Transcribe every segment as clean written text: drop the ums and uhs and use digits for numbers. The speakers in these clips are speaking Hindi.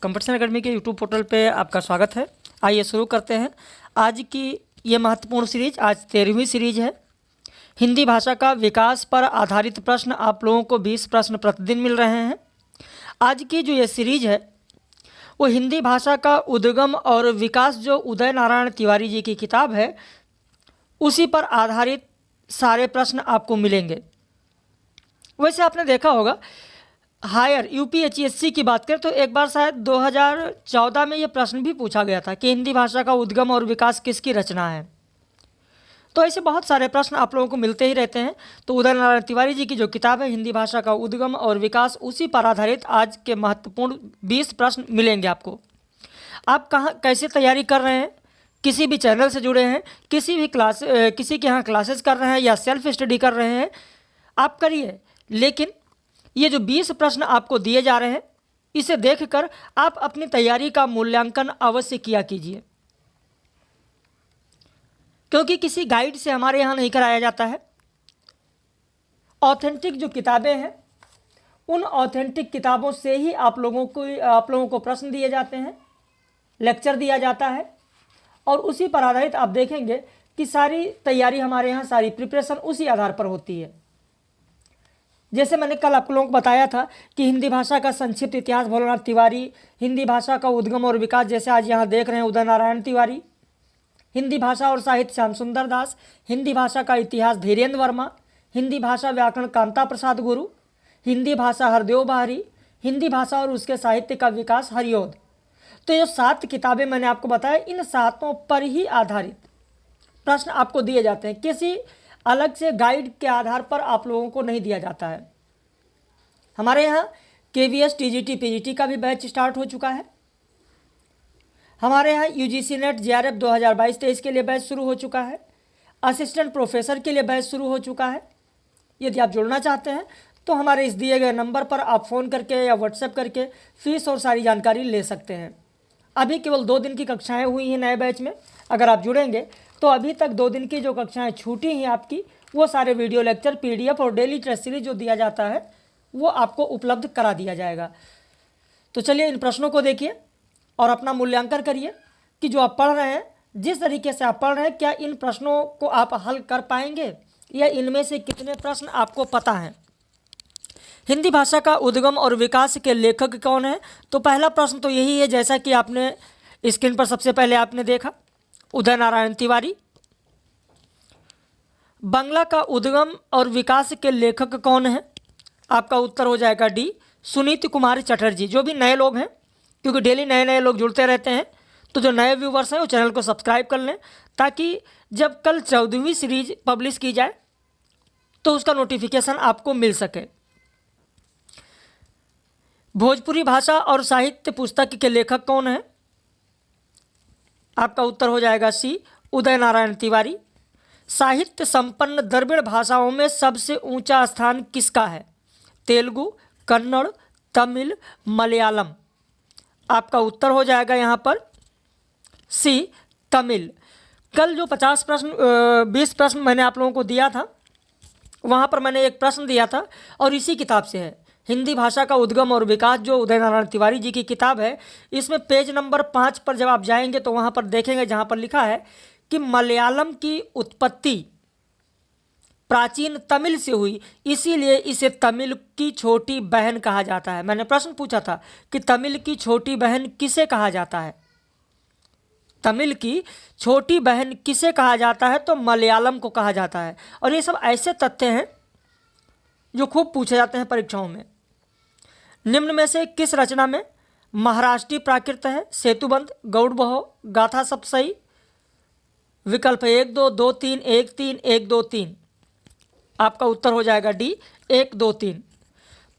कंपटीशन एकेडमी के यूट्यूब पोर्टल पे आपका स्वागत है। आइए शुरू करते हैं आज की ये महत्वपूर्ण सीरीज। आज 13वीं सीरीज है। हिंदी भाषा का विकास पर आधारित प्रश्न। आप लोगों को 20 प्रश्न प्रतिदिन मिल रहे हैं। आज की जो ये सीरीज है वो हिंदी भाषा का उद्गम और विकास, जो उदय नारायण तिवारी जी की किताब है, उसी पर आधारित सारे प्रश्न आपको मिलेंगे। वैसे आपने देखा होगा हायर यूपीएचएससी की बात करें तो एक बार शायद 2014 में ये प्रश्न भी पूछा गया था कि हिंदी भाषा का उद्गम और विकास किसकी रचना है। तो ऐसे बहुत सारे प्रश्न आप लोगों को मिलते ही रहते हैं। तो उदय नारायण तिवारी जी की जो किताब है हिंदी भाषा का उद्गम और विकास, उसी पर आधारित आज के महत्वपूर्ण 20 प्रश्न मिलेंगे आपको। आप कहाँ कैसे तैयारी कर रहे हैं, किसी भी चैनल से जुड़े हैं, किसी के यहाँ क्लासेस कर रहे हैं या सेल्फ स्टडी कर रहे हैं, आप करिए। लेकिन ये जो 20 प्रश्न आपको दिए जा रहे हैं, इसे देखकर आप अपनी तैयारी का मूल्यांकन अवश्य किया कीजिए, क्योंकि किसी गाइड से हमारे यहाँ नहीं कराया जाता है। ऑथेंटिक जो किताबें हैं, उन ऑथेंटिक किताबों से ही आप लोगों को प्रश्न दिए जाते हैं, लेक्चर दिया जाता है, और उसी पर आधारित आप देखेंगे कि सारी तैयारी हमारे यहाँ, सारी प्रिपरेशन उसी आधार पर होती है। जैसे मैंने कल आप लोगों को बताया था कि हिंदी भाषा का संक्षिप्त इतिहास भोलानाथ तिवारी, हिंदी भाषा का उद्गम और विकास जैसे आज यहाँ देख रहे हैं उदय नारायण तिवारी, हिंदी भाषा और साहित्य श्याम सुंदर दास, हिंदी भाषा का इतिहास धीरेन्द्र वर्मा, हिंदी भाषा व्याकरण कांता प्रसाद गुरु, हिंदी भाषा हरदेव बाहरी, हिंदी भाषा और उसके साहित्य का विकास हरिओद। तो ये 7 किताबें मैंने आपको बताया, इन 7 पर ही आधारित प्रश्न आपको दिए जाते हैं। किसी अलग से गाइड के आधार पर आप लोगों को नहीं दिया जाता है। हमारे यहाँ केवीएस टीजीटी पीजीटी का भी बैच स्टार्ट हो चुका है। हमारे यहाँ यूजीसी नेट जेआरएफ 2022-23 के लिए बैच शुरू हो चुका है। असिस्टेंट प्रोफेसर के लिए बैच शुरू हो चुका है। यदि आप जुड़ना चाहते हैं तो हमारे इस दिए गए नंबर पर आप फ़ोन करके या व्हाट्सएप करके फीस और सारी जानकारी ले सकते हैं। अभी केवल 2 दिन की कक्षाएँ हुई हैं नए बैच में। अगर आप जुड़ेंगे तो अभी तक 2 दिन की जो कक्षाएँ छूटी हैं आपकी, वो सारे वीडियो लेक्चर, पीडीएफ और डेली टेस्ट सीरीज जो दिया जाता है वो आपको उपलब्ध करा दिया जाएगा। तो चलिए इन प्रश्नों को देखिए और अपना मूल्यांकन करिए कि जो आप पढ़ रहे हैं, जिस तरीके से आप पढ़ रहे हैं, क्या इन प्रश्नों को आप हल कर पाएंगे या इनमें से कितने प्रश्न आपको पता हैं। हिंदी भाषा का उद्गम और विकास के लेखक कौन है? तो पहला प्रश्न तो यही है, जैसा कि आपने स्क्रीन पर सबसे पहले आपने देखा, उदय नारायण तिवारी। बांग्ला का उद्गम और विकास के लेखक कौन है? आपका उत्तर हो जाएगा डी, सुनीति कुमार चटर्जी। जो भी नए लोग हैं, क्योंकि डेली नए लोग जुड़ते रहते हैं, तो जो नए व्यूवर्स हैं वो चैनल को सब्सक्राइब कर लें, ताकि जब कल 14वीं सीरीज पब्लिश की जाए तो उसका नोटिफिकेशन आपको मिल सके। भोजपुरी भाषा और साहित्य पुस्तक के लेखक कौन है? आपका उत्तर हो जाएगा सी, उदय नारायण तिवारी। साहित्य संपन्न द्रविड़ भाषाओं में सबसे ऊंचा स्थान किसका है? तेलुगु, कन्नड़, तमिल, मलयालम। आपका उत्तर हो जाएगा यहाँ पर सी, तमिल। कल जो 20 प्रश्न मैंने आप लोगों को दिया था, वहाँ पर मैंने एक प्रश्न दिया था और इसी किताब से है, हिंदी भाषा का उद्गम और विकास, जो उदय नारायण तिवारी जी की किताब है। इसमें पेज नंबर 5 पर जब आप जाएंगे तो वहाँ पर देखेंगे, जहाँ पर लिखा है कि मलयालम की उत्पत्ति प्राचीन तमिल से हुई, इसीलिए इसे तमिल की छोटी बहन कहा जाता है। मैंने प्रश्न पूछा था कि तमिल की छोटी बहन किसे कहा जाता है? तमिल की छोटी बहन किसे कहा जाता है? तो मलयालम को कहा जाता है। और ये सब ऐसे तथ्य हैं जो खूब पूछे जाते हैं परीक्षाओं में। निम्न में से किस रचना में महाराष्ट्रीय प्राकृत है? सेतुबंध, गौड़ बहो, गाथा सप्तशती। विकल्प 1 2 2 3 1 3 1 2 3। आपका उत्तर हो जाएगा डी, 1 2 3।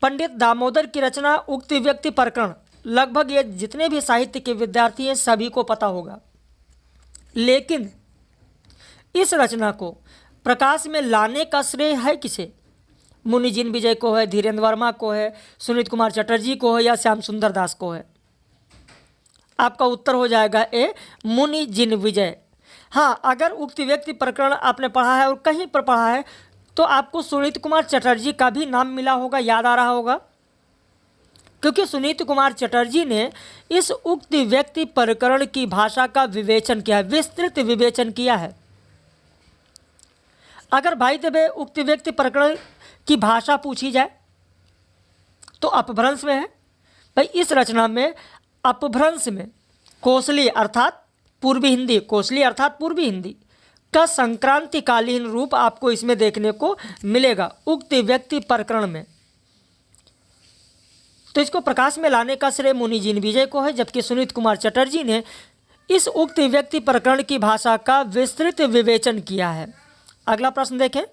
पंडित दामोदर की रचना उक्त व्यक्ति प्रकरण, लगभग ये जितने भी साहित्य के विद्यार्थी हैं सभी को पता होगा। लेकिन इस रचना को प्रकाश में लाने का श्रेय है किसे? मुनि जिन विजय को है, धीरेन्द्र वर्मा को है, सुनीत कुमार चटर्जी को है या श्याम सुंदर दास को है? आपका उत्तर हो जाएगा ए, मुनि जिन विजय। हाँ, अगर उक्त व्यक्ति प्रकरण आपने पढ़ा है और कहीं पर पढ़ा है तो आपको सुनीत कुमार चटर्जी का भी नाम मिला होगा, याद आ रहा होगा। क्योंकि सुनीत कुमार चटर्जी ने इस उक्त व्यक्ति प्रकरण की भाषा का विवेचन किया है, विस्तृत विवेचन किया है। अगर भाई देवे उक्त व्यक्ति प्रकरण की भाषा पूछी जाए तो अपभ्रंश में है। भाई इस रचना में अपभ्रंश में कोसली अर्थात पूर्वी हिंदी, कोसली अर्थात पूर्वी हिंदी का संक्रांतिकालीन रूप आपको इसमें देखने को मिलेगा उक्त व्यक्ति प्रकरण में। तो इसको प्रकाश में लाने का श्रेय मुनि जिनविजय को है, जबकि सुनीत कुमार चटर्जी ने इस उक्त व्यक्ति प्रकरण की भाषा का विस्तृत विवेचन किया है। अगला प्रश्न देखें,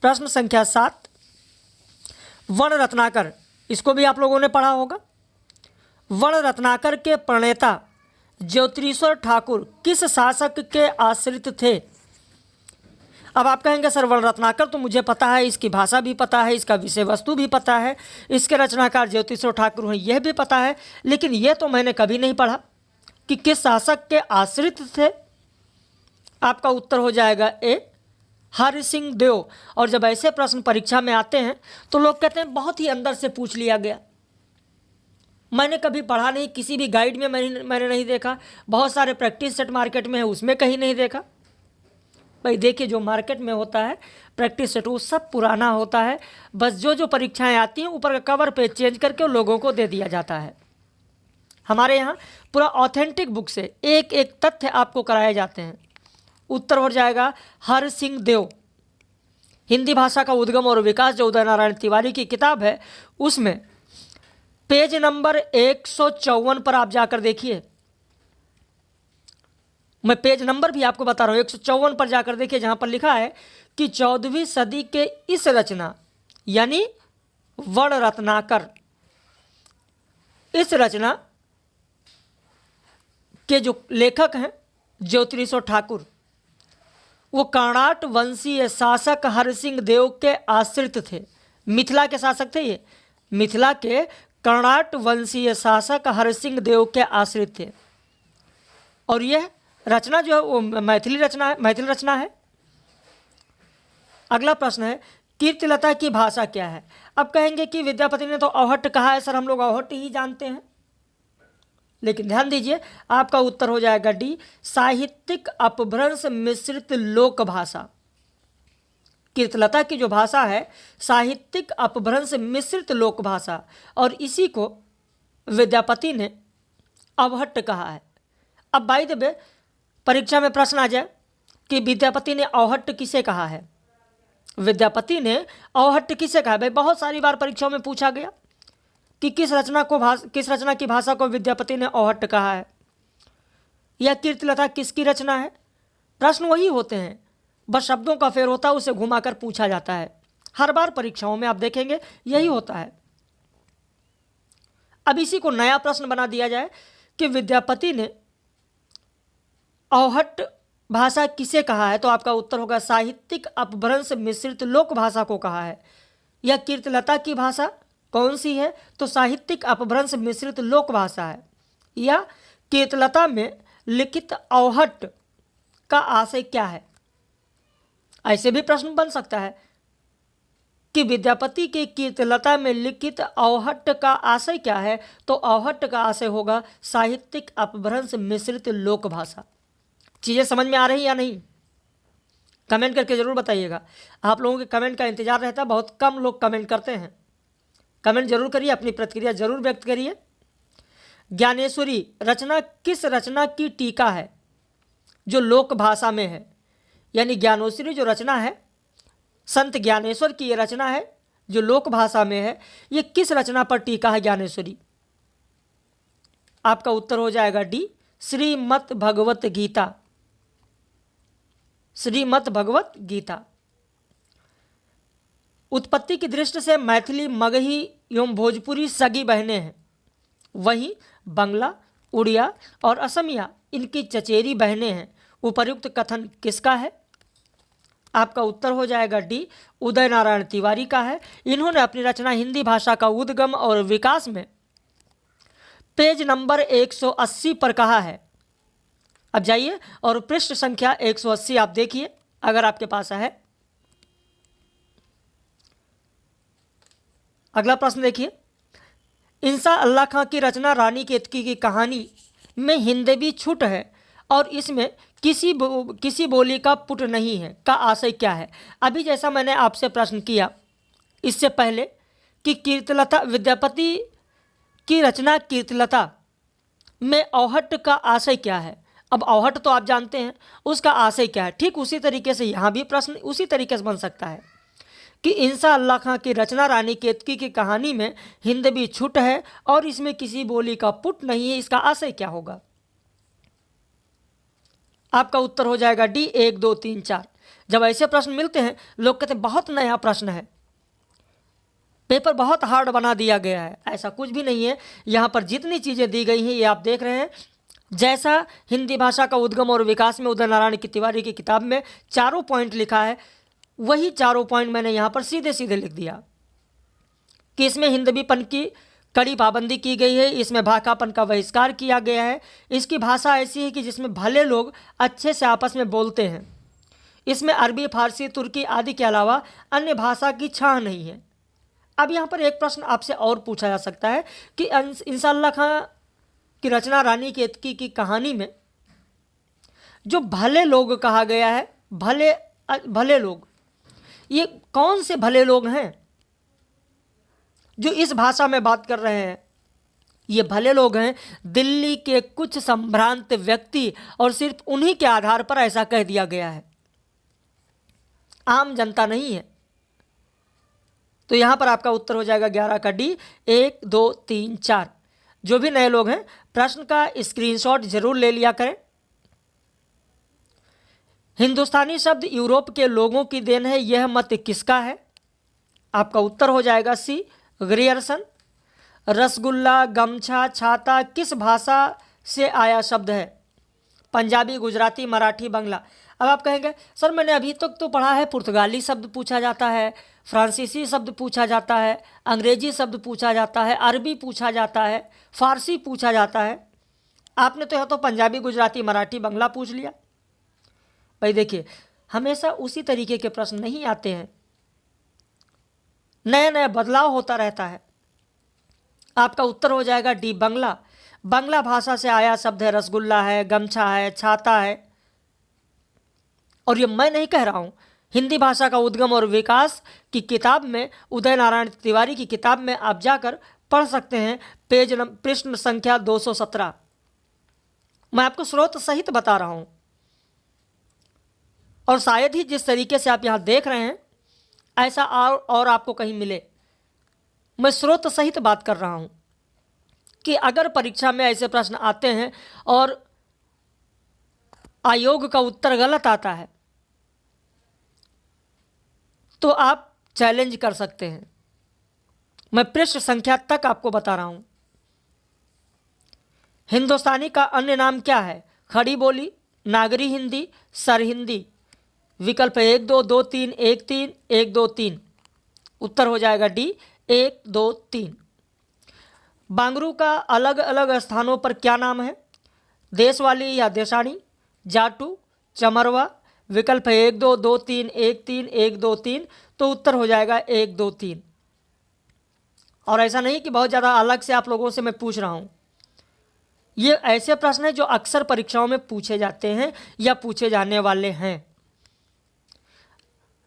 प्रश्न संख्या 7। वर्ण रत्नाकर, इसको भी आप लोगों ने पढ़ा होगा। वर्ण रत्नाकर के प्रणेता ज्योतिरीश्वर ठाकुर किस शासक के आश्रित थे? अब आप कहेंगे सर वर्ण रत्नाकर तो मुझे पता है, इसकी भाषा भी पता है, इसका विषय वस्तु भी पता है, इसके रचनाकार ज्योतिरीश्वर ठाकुर हैं यह भी पता है, लेकिन यह तो मैंने कभी नहीं पढ़ा कि किस शासक के आश्रित थे। आपका उत्तर हो जाएगा ए, हरि सिंह देव। और जब ऐसे प्रश्न परीक्षा में आते हैं तो लोग कहते हैं बहुत ही अंदर से पूछ लिया गया, मैंने कभी पढ़ा नहीं, किसी भी गाइड में मैंने नहीं देखा, बहुत सारे प्रैक्टिस सेट मार्केट में है उसमें कहीं नहीं देखा। भाई देखिए, जो मार्केट में होता है प्रैक्टिस सेट वो सब पुराना होता है, बस जो जो परीक्षाएं आती हैं ऊपर का कवर पेज चेंज करके लोगों को दे दिया जाता है। हमारे यहाँ पूरा ऑथेंटिक बुक से एक एक तथ्य आपको कराए जाते हैं। उत्तर हो जाएगा हरि सिंह देव। हिंदी भाषा का उद्गम और विकास जो उदय नारायण तिवारी की किताब है उसमें पेज नंबर 154 पर आप जाकर देखिए, मैं पेज नंबर भी आपको बता रहा हूँ, 154 पर जाकर देखिए, जहाँ पर लिखा है कि 14वीं सदी के इस रचना यानी वर्ण रत्नाकर, इस रचना के जो लेखक हैं ज्योतिरीश्वर ठाकुर, वो कर्णाट वंशीय शासक हरिसिंह देव के आश्रित थे। मिथिला के शासक थे ये, मिथिला के कर्णाट वंशीय शासक हरिसिंह देव के आश्रित थे। और यह रचना जो है वो मैथिली रचना है। अगला प्रश्न है, कीर्तिलता की भाषा क्या है? अब कहेंगे कि विद्यापति ने तो अवहट्ट कहा है, सर हम लोग अवहट्ट ही जानते हैं, लेकिन ध्यान दीजिए आपका उत्तर हो जाएगा डी, साहित्यिक अपभ्रंश मिश्रित लोक भाषा। कीर्तिलता की जो भाषा है साहित्यिक अपभ्रंश मिश्रित लोक भाषा, और इसी को विद्यापति ने अवहट्ट कहा है। अब बाय द वे परीक्षा में प्रश्न आ जाए कि विद्यापति ने अवहट्ट किसे कहा है, विद्यापति ने अवहट्ट किसे कहा है? भाई बहुत सारी बार परीक्षाओं में पूछा गया कि किस रचना की भाषा को विद्यापति ने अवहट्ट कहा है, या कीर्तिलता किसकी रचना है। प्रश्न वही होते हैं, बस शब्दों का फेर होता है, उसे घुमाकर पूछा जाता है। हर बार परीक्षाओं में आप देखेंगे यही होता है। अब इसी को नया प्रश्न बना दिया जाए कि विद्यापति ने अवहट्ट भाषा किसे कहा है, तो आपका उत्तर होगा साहित्यिक अपभ्रंश मिश्रित लोक भाषा को कहा है। या कीर्तिलता की भाषा कौन सी है, तो साहित्यिक अपभ्रंश मिश्रित लोक भाषा है। या कीर्तिलता में लिखित अवहट्ट का आशय क्या है, ऐसे भी प्रश्न बन सकता है कि विद्यापति के कीर्तिलता में लिखित अवहट्ट का आशय क्या है, तो अवहट्ट का आशय होगा साहित्यिक अपभ्रंश मिश्रित लोक भाषा। चीज़ें समझ में आ रही या नहीं, कमेंट करके ज़रूर बताइएगा। आप लोगों के कमेंट का इंतजार रहता है, बहुत कम लोग कमेंट करते हैं। कमेंट जरूर करिए, अपनी प्रतिक्रिया जरूर व्यक्त करिए। ज्ञानेश्वरी रचना किस रचना की टीका है जो लोक भाषा में है? यानी ज्ञानेश्वरी जो रचना है संत ज्ञानेश्वर की ये रचना है जो लोक भाषा में है, ये किस रचना पर टीका है ज्ञानेश्वरी? आपका उत्तर हो जाएगा डी, श्रीमद् भगवत गीता। श्रीमद् भगवत गीता। उत्पत्ति की दृष्टि से मैथिली, मगही एवं भोजपुरी सगी बहनें हैं, वहीं बंगला, उड़िया और असमिया इनकी चचेरी बहनें हैं। उपर्युक्त कथन किसका है? आपका उत्तर हो जाएगा डी, उदय नारायण तिवारी का है। इन्होंने अपनी रचना हिंदी भाषा का उद्गम और विकास में पेज नंबर 180 पर कहा है। अब जाइए और पृष्ठ संख्या 180 आप देखिए अगर आपके पास है। अगला प्रश्न देखिए, इंसा अल्लाह खां की रचना रानी केतकी की कहानी में हिंदवी छुट है और इसमें किसी बोली का पुट नहीं है का आशय क्या है। अभी जैसा मैंने आपसे प्रश्न किया इससे पहले कि कीर्तिलता विद्यापति की रचना कीर्तिलता में औहट का आशय क्या है। अब औहट तो आप जानते हैं, उसका आशय क्या है। ठीक उसी तरीके से यहाँ भी प्रश्न उसी तरीके से बन सकता है कि इंसा अल्लाह खां की रचना रानी केतकी की कहानी में हिंदवी छुट है और इसमें किसी बोली का पुट नहीं है, इसका आशय क्या होगा। आपका उत्तर हो जाएगा डी 1 2 3 4। जब ऐसे प्रश्न मिलते हैं लोग कहते हैं बहुत नया प्रश्न है, पेपर बहुत हार्ड बना दिया गया है। ऐसा कुछ भी नहीं है। यहाँ पर जितनी चीज़ें दी गई हैं ये आप देख रहे हैं। जैसा हिंदी भाषा का उद्गम और विकास में उदय नारायण की तिवारी की किताब में 4 पॉइंट लिखा है, वही 4 पॉइंट मैंने यहाँ पर सीधे सीधे लिख दिया कि इसमें हिंदवीपन की कड़ी पाबंदी की गई है, इसमें भाकापन का बहिष्कार किया गया है, इसकी भाषा ऐसी है कि जिसमें भले लोग अच्छे से आपस में बोलते हैं, इसमें अरबी, फारसी, तुर्की आदि के अलावा अन्य भाषा की छाह नहीं है। अब यहाँ पर एक प्रश्न आपसे और पूछा जा सकता है कि इंसा अल्लाह खां की रचना रानी केतकी की कहानी में जो भले लोग कहा गया है, भले लोग, ये कौन से भले लोग हैं जो इस भाषा में बात कर रहे हैं। ये भले लोग हैं दिल्ली के कुछ संभ्रांत व्यक्ति और सिर्फ उन्हीं के आधार पर ऐसा कह दिया गया है, आम जनता नहीं है। तो यहां पर आपका उत्तर हो जाएगा 11 का डी 1 2 3 4। जो भी नए लोग हैं प्रश्न का स्क्रीनशॉट जरूर ले लिया करें। हिंदुस्तानी शब्द यूरोप के लोगों की देन है, यह मत किसका है। आपका उत्तर हो जाएगा सी ग्रियर्सन। रसगुल्ला, गमछा, छाता किस भाषा से आया शब्द है। पंजाबी, गुजराती, मराठी, बांग्ला। अब आप कहेंगे सर मैंने अभी तक तो पढ़ा है पुर्तगाली शब्द पूछा जाता है, फ्रांसीसी शब्द पूछा जाता है, अंग्रेजी शब्द पूछा जाता है, अरबी पूछा जाता है, फारसी पूछा जाता है। आपने तो यहाँ तो पंजाबी, गुजराती, मराठी, बांग्ला पूछ लिया। भाई देखिए हमेशा उसी तरीके के प्रश्न नहीं आते हैं, नया नया बदलाव होता रहता है। आपका उत्तर हो जाएगा डी बांग्ला। बांग्ला भाषा से आया शब्द है, रसगुल्ला है, गमछा है, छाता है। और ये मैं नहीं कह रहा हूँ, हिंदी भाषा का उद्गम और विकास की किताब में, उदय नारायण तिवारी की किताब में आप जाकर पढ़ सकते हैं, पृष्ठ संख्या 217। मैं आपको स्रोत सहित बता रहा हूँ और शायद ही जिस तरीके से आप यहाँ देख रहे हैं ऐसा और आपको कहीं मिले। मैं स्रोत सहित बात कर रहा हूँ कि अगर परीक्षा में ऐसे प्रश्न आते हैं और आयोग का उत्तर गलत आता है तो आप चैलेंज कर सकते हैं। मैं पृष्ठ संख्या तक आपको बता रहा हूँ। हिंदुस्तानी का अन्य नाम क्या है। खड़ी बोली, नागरी हिंदी, सरहिंदी। विकल्प 1 2 2 3 1 3 1 2 3। उत्तर हो जाएगा डी 1 2 3। बांगरू का अलग अलग स्थानों पर क्या नाम है। देशवाली या देशानी, जाटू, चमरवा। विकल्प 1 2 2 3 1 3 1 2 3। तो उत्तर हो जाएगा 1 2 3। और ऐसा नहीं कि बहुत ज़्यादा अलग से आप लोगों से मैं पूछ रहा हूँ, ये ऐसे प्रश्न हैं जो अक्सर परीक्षाओं में पूछे जाते हैं या पूछे जाने वाले हैं।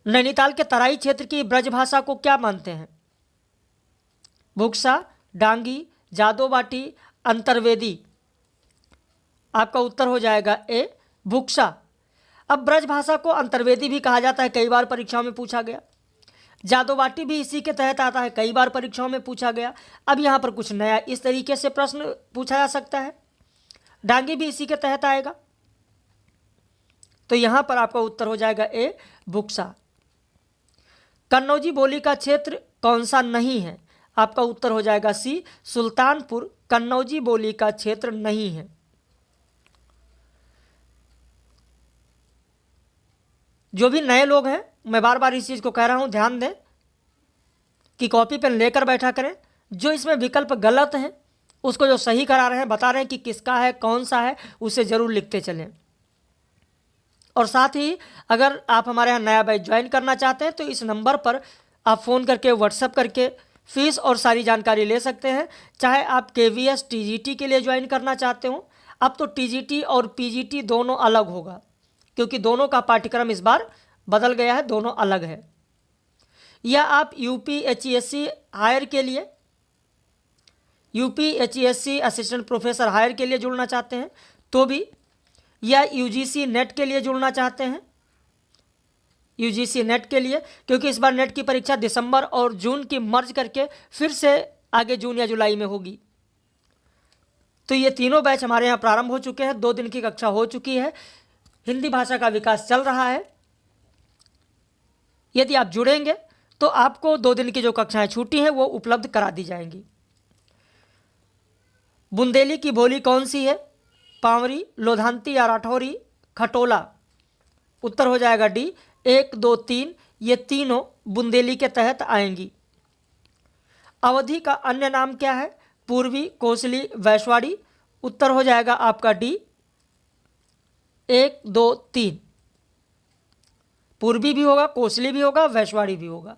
नैनीताल के तराई क्षेत्र की ब्रजभाषा को क्या मानते हैं। भुक्सा, डांगी, जादोबाटी, अंतर्वेदी। आपका उत्तर हो जाएगा ए भुक्सा। अब ब्रजभाषा को अंतर्वेदी भी कहा जाता है, कई बार परीक्षाओं में पूछा गया। जादोबाटी भी इसी के तहत आता है, कई बार परीक्षाओं में पूछा गया। अब यहाँ पर कुछ नया इस तरीके से प्रश्न पूछा जा सकता है। डांगी भी इसी के तहत आएगा। तो यहाँ पर आपका उत्तर हो जाएगा ए भुक्सा। कन्नौजी बोली का क्षेत्र कौन सा नहीं है। आपका उत्तर हो जाएगा सी सुल्तानपुर कन्नौजी बोली का क्षेत्र नहीं है। जो भी नए लोग हैं मैं बार बार इस चीज़ को कह रहा हूं, ध्यान दें कि कॉपी पेन लेकर बैठा करें। जो इसमें विकल्प गलत हैं उसको जो सही करा रहे हैं, बता रहे हैं कि किसका है, कौन सा है, उसे ज़रूर लिखते चलें। और साथ ही अगर आप हमारे यहाँ नया बैच ज्वाइन करना चाहते हैं तो इस नंबर पर आप फ़ोन करके, व्हाट्सएप करके फीस और सारी जानकारी ले सकते हैं। चाहे आप KVS TGT के लिए ज्वाइन करना चाहते हो, अब तो TGT और PGT दोनों अलग होगा, क्योंकि दोनों का पाठ्यक्रम इस बार बदल गया है, दोनों अलग है। या आप UPHESC हायर के लिए, UPHESC असिस्टेंट प्रोफेसर हायर के लिए जुड़ना चाहते हैं तो भी, या UGC नेट के लिए जुड़ना चाहते हैं, UGC नेट के लिए, क्योंकि इस बार नेट की परीक्षा दिसंबर और जून की मर्ज करके फिर से आगे जून या जुलाई में होगी। तो ये तीनों बैच हमारे यहाँ प्रारंभ हो चुके हैं, 2 दिन की कक्षा हो चुकी है, हिंदी भाषा का विकास चल रहा है। यदि आप जुड़ेंगे तो आपको 2 दिन की जो कक्षाएं छूटी हैं वो उपलब्ध करा दी जाएंगी। बुंदेली की बोली कौन सी है? पावरी, लोधांती या राठौरी, खटोला। उत्तर हो जाएगा डी। 1, 2, 3 ये तीनों बुंदेली के तहत आएंगी। अवधि का अन्य नाम क्या है? पूर्वी, कोसली, वैश्वाड़ी। उत्तर हो जाएगा आपका डी। 1, 2, 3 पूर्वी भी होगा, कोसली भी होगा, वैश्वाड़ी भी होगा।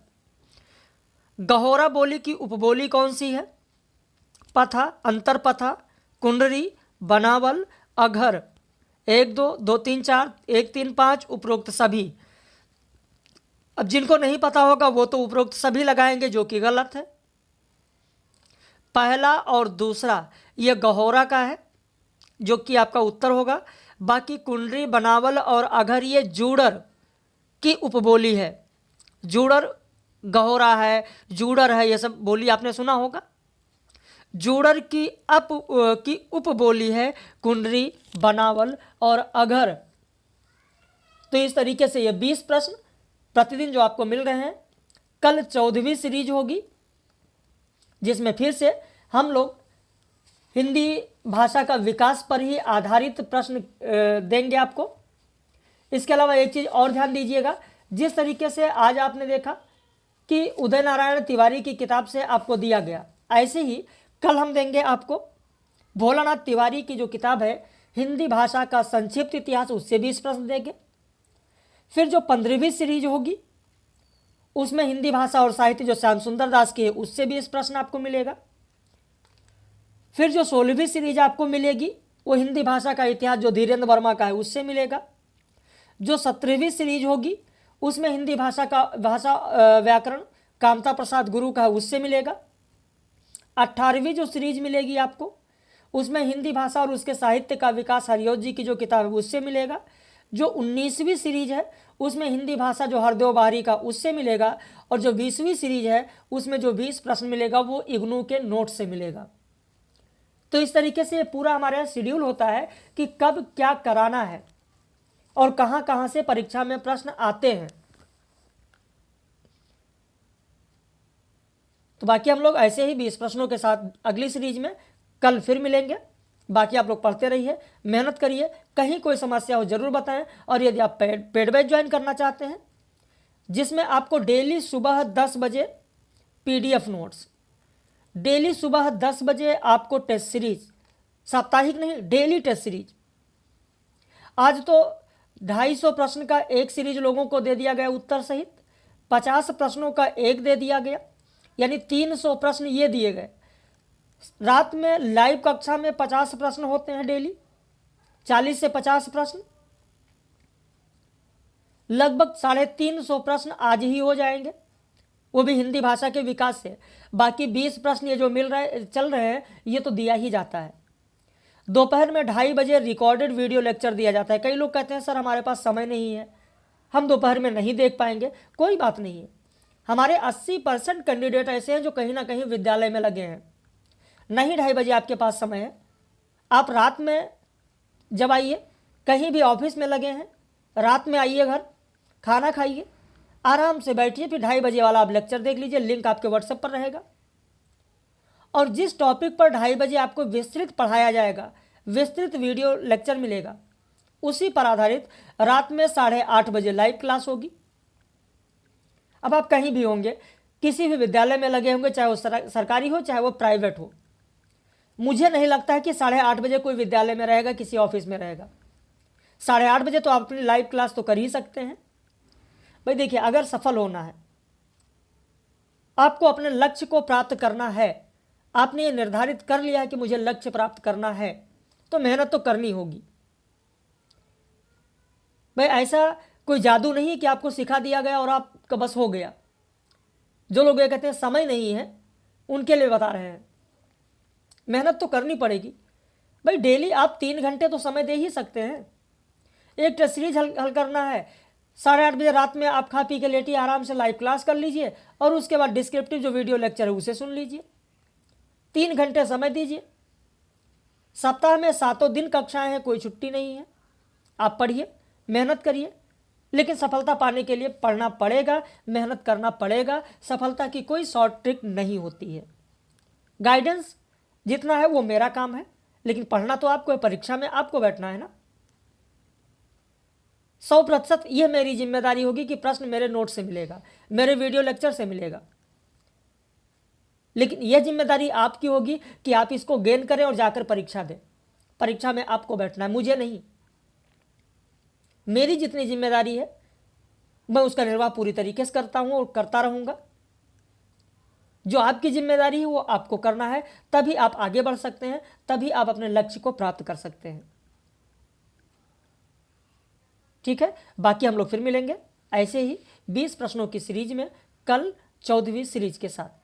गहोरा बोली की उपबोली कौन सी है? पथा, अंतरपथा, कुंडरी, बनावल, अघर। 1, 2, 2, 3, 4, 1, 3, 5 उपरोक्त सभी। अब जिनको नहीं पता होगा वो तो उपरोक्त सभी लगाएंगे, जो कि गलत है। पहला और दूसरा ये गहोरा का है, जो कि आपका उत्तर होगा। बाकी कुंडरी, बनावल और अघर ये जूडर की उपबोली है। जूडर गहोरा है, जूडर है, ये सब बोली आपने सुना होगा। जूडर की उपबोली है कुंडरी, बनावल और अघर। तो इस तरीके से ये 20 प्रश्न प्रतिदिन जो आपको मिल रहे हैं। कल 14वीं सीरीज होगी, जिसमें फिर से हम लोग हिंदी भाषा का विकास पर ही आधारित प्रश्न देंगे आपको। इसके अलावा एक चीज़ और ध्यान दीजिएगा, जिस तरीके से आज आपने देखा कि उदय नारायण तिवारी की किताब से आपको दिया गया, ऐसे ही कल हम देंगे आपको भोलानाथ तिवारी की जो किताब है हिंदी भाषा का संक्षिप्त इतिहास, उससे 20 प्रश्न देंगे। फिर जो 15वीं सीरीज होगी उसमें हिंदी भाषा और साहित्य जो श्याम सुंदर दास की है, उससे 20 प्रश्न आपको मिलेगा। फिर जो 16वीं सीरीज आपको मिलेगी वो हिंदी भाषा का इतिहास जो धीरेन्द्र वर्मा का है, उससे मिलेगा। जो 17वीं सीरीज होगी उसमें हिंदी भाषा व्याकरण कामता प्रसाद गुरु का है, उससे मिलेगा। 18वीं जो सीरीज मिलेगी आपको उसमें हिंदी भाषा और उसके साहित्य का विकास हरिओत जी की जो किताब है उससे मिलेगा। जो 19वीं सीरीज है उसमें हिंदी भाषा जो हरदेव बाहरी का, उससे मिलेगा। और जो 20वीं सीरीज है उसमें जो 20 प्रश्न मिलेगा वो इग्नू के नोट से मिलेगा। तो इस तरीके से पूरा हमारे यहाँ शेड्यूल होता है कि कब क्या कराना है और कहाँ कहाँ से परीक्षा में प्रश्न आते हैं। तो बाकी हम लोग ऐसे ही 20 प्रश्नों के साथ अगली सीरीज में कल फिर मिलेंगे। बाकी आप लोग पढ़ते रहिए, मेहनत करिए, कहीं कोई समस्या हो जरूर बताएं। और यदि आप पेड बैच ज्वाइन करना चाहते हैं जिसमें आपको डेली सुबह 10 बजे PDF नोट्स, डेली सुबह 10 बजे आपको टेस्ट सीरीज, साप्ताहिक नहीं डेली टेस्ट सीरीज। आज तो 250 प्रश्न का एक सीरीज लोगों को दे दिया गया उत्तर सहित, 50 प्रश्नों का एक दे दिया गया, यानी 300 प्रश्न ये दिए गए। रात में लाइव कक्षा में 50 प्रश्न होते हैं डेली, 40 से 50 प्रश्न, लगभग 350 प्रश्न आज ही हो जाएंगे, वो भी हिंदी भाषा के विकास से। बाकी 20 प्रश्न ये जो चल रहे हैं ये तो दिया ही जाता है। दोपहर में 2:30 बजे रिकॉर्डेड वीडियो लेक्चर दिया जाता है। कई लोग कहते हैं सर हमारे पास समय नहीं है, हम दोपहर में नहीं देख पाएंगे। कोई बात नहीं है, हमारे 80% कैंडिडेट ऐसे हैं जो कहीं ना कहीं विद्यालय में लगे हैं, नहीं 2:30 बजे आपके पास समय है, आप रात में जब आइए, कहीं भी ऑफिस में लगे हैं रात में आइए, घर खाना खाइए, आराम से बैठिए, फिर 2:30 बजे वाला आप लेक्चर देख लीजिए, लिंक आपके व्हाट्सएप पर रहेगा। और जिस टॉपिक पर 2:30 बजे आपको विस्तृत पढ़ाया जाएगा, विस्तृत वीडियो लेक्चर मिलेगा, उसी पर आधारित रात में 8:30 बजे लाइव क्लास होगी। अब आप कहीं भी होंगे, किसी भी विद्यालय में लगे होंगे, चाहे वो सरकारी हो चाहे वो प्राइवेट हो, मुझे नहीं लगता है कि 8:30 बजे कोई विद्यालय में रहेगा, किसी ऑफिस में रहेगा। 8:30 बजे तो आप अपनी लाइव क्लास तो कर ही सकते हैं। भाई देखिए, अगर सफल होना है, आपको अपने लक्ष्य को प्राप्त करना है, आपने ये निर्धारित कर लिया है कि मुझे लक्ष्य प्राप्त करना है, तो मेहनत तो करनी होगी। भाई ऐसा कोई जादू नहीं है कि आपको सिखा दिया गया और आपका बस हो गया। जो लोग ये कहते हैं समय नहीं है, उनके लिए बता रहे हैं, मेहनत तो करनी पड़ेगी। भाई डेली आप 3 घंटे तो समय दे ही सकते हैं। एक टेस्ट सीरीज हल करना है, 8:30 बजे रात में आप खा पी के लेटिए, आराम से लाइव क्लास कर लीजिए और उसके बाद डिस्क्रिप्टिव जो वीडियो लेक्चर है उसे सुन लीजिए। 3 घंटे समय दीजिए। सप्ताह में 7 दिन कक्षाएं हैं, कोई छुट्टी नहीं है। आप पढ़िए, मेहनत करिए, लेकिन सफलता पाने के लिए पढ़ना पड़ेगा, मेहनत करना पड़ेगा। सफलता की कोई शॉर्ट ट्रिक नहीं होती है। गाइडेंस जितना है वो मेरा काम है, लेकिन पढ़ना तो आपको है, परीक्षा में आपको बैठना है ना। 100% यह मेरी जिम्मेदारी होगी कि प्रश्न मेरे नोट से मिलेगा, मेरे वीडियो लेक्चर से मिलेगा, लेकिन यह जिम्मेदारी आपकी होगी कि आप इसको गेन करें और जाकर परीक्षा दें। परीक्षा में आपको बैठना है, मुझे नहीं। मेरी जितनी जिम्मेदारी है मैं उसका निर्वाह पूरी तरीके से करता हूं और करता रहूंगा। जो आपकी जिम्मेदारी है वो आपको करना है, तभी आप आगे बढ़ सकते हैं, तभी आप अपने लक्ष्य को प्राप्त कर सकते हैं। ठीक है, बाकी हम लोग फिर मिलेंगे ऐसे ही 20 प्रश्नों की सीरीज में, कल 14वीं सीरीज के साथ।